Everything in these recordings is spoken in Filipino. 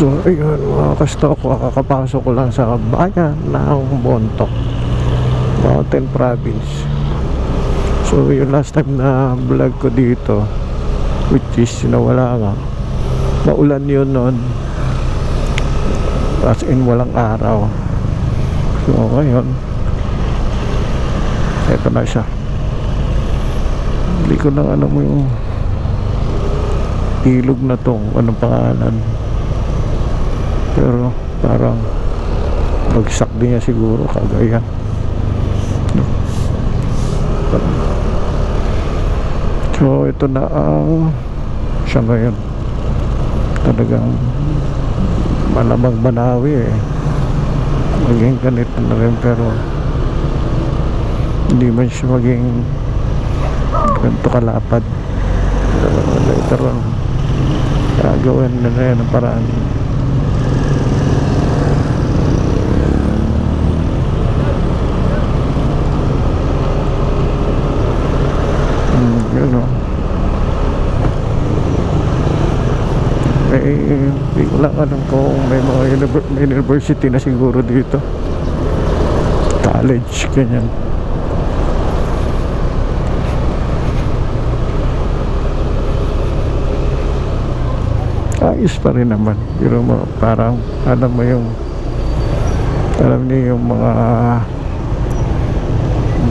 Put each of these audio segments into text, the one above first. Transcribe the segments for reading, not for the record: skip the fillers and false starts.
So ayun mga kastok, kakapasok ko lang sa bayan ng Bontoc, Mountain Province. So yung last time na vlog ko dito, which is nawala nga, maulan yun noon, as in walang araw. So ngayon eto na siya. Hindi ko na alam yung ilog na to, anong pangalan, pero parang bagsak din niya siguro, Cagayan. So ito na ang siya ngayon. Talagang malamang Banawi maging ganito na rin, pero hindi man siya maging ganito kalapad. Later on gagawin na yan ang paraan. Yun o. Hindi ko lang alam kung may mga university na siguro dito, college, ganyan. Ayos pa rin naman, pero parang alam mo yung, alam niyo yung mga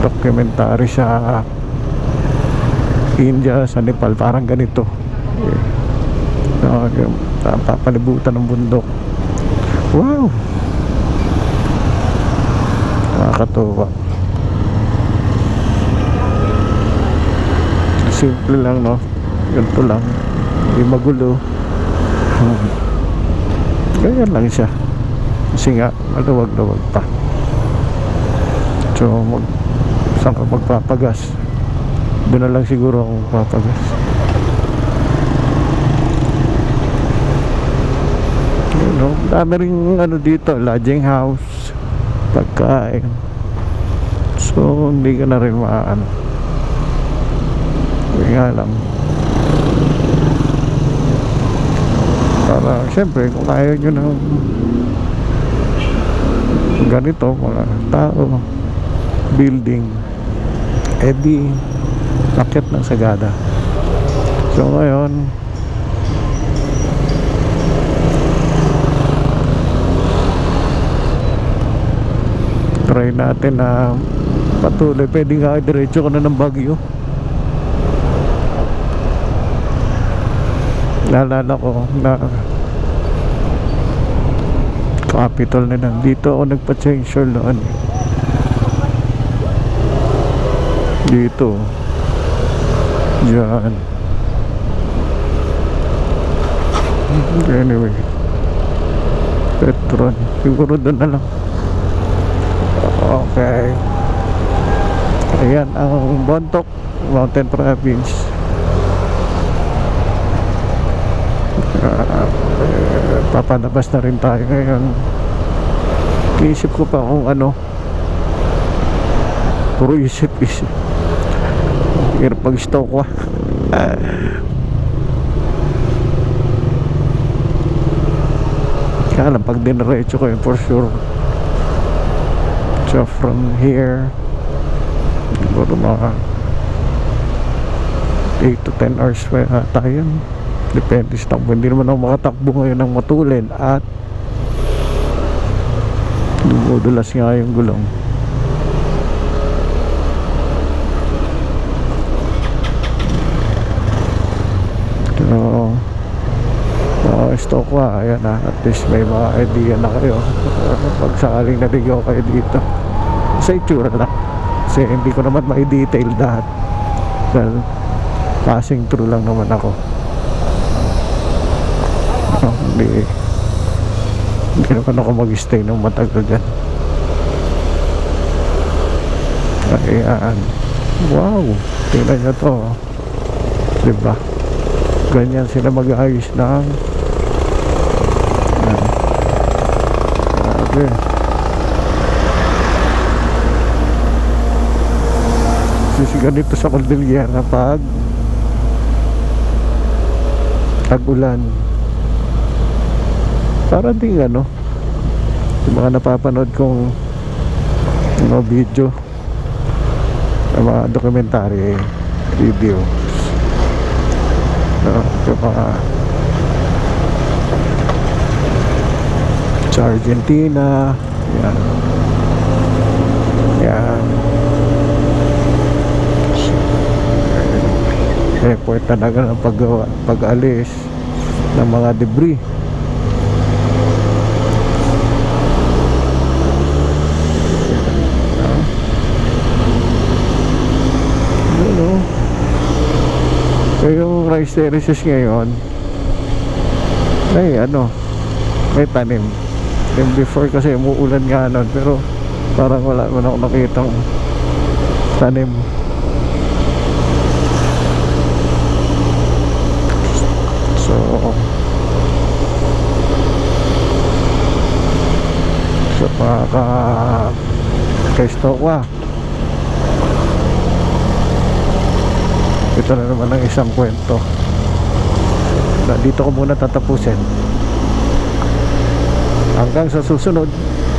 documentary sa India, sa Nepal, parang ganito. Papalibutan ng bundok. Wow, nakakatuwa. Simple lang, no? Ganito lang, hindi magulo. Ganyan lang siya, kasi nga maluwag-luwag pa. So saan ka magpapagas? Doon na lang siguro ako magpapagas. You know, dami rin ano dito, lodging house, pagkain. So hindi ka na rin maano, hindi nga lang. Para syempre kung ayaw nyo ng ganito, mga tao, building, edi akit ng Sagada. So ngayon try natin na patuloy. Pwede nga diretso ka na ng Baguio. Naalala ko na capital na lang. Dito ako nagpa-change oil noon. Dito. Diyan. Anyway, Petron. Siguro doon na lang. Okay. Ayan ang Bontoc, Mountain Province. Papalabas na rin tayo ngayon. Iisip ko pa kung ano, puro isip hirap pag-stock ko. Kaya lang pag diniretso ko yun for sure. So from here siguro mga 8 to 10 hours pa tayo. Depende sa takbo. Hindi naman ako makatakbo ngayon ng matulin at dumudulas nga yung gulong. So stock ko, ayan na, at least may mga idea na kayo pag sakaling naligaw kayo dito sa itsura lang, kasi hindi ko naman ma-detail lahat. Well, passing through lang naman ako. Hindi naman ako mag-stay ng matagal dyan. Ayan. Wow, tingnan nyo to, diba? Ganyan sila mag-ayos ng grabe. Kasi ganito sa Cordillera pag tag-ulan. para ding ano, yung mga napapanood kong video, yung mga documentary video, yung mga sa Argentina, yan yan, effort talaga ng pag-alis ng mga debris. Kaya yung rice terraces ngayon ay ano, may tanim. Yung before kasi umuulan nga nun, pero parang wala man ako nakitang tanim. So ka-stock ito na naman ang isang kwento na dito ko muna tatapusin hanggang sa susunod.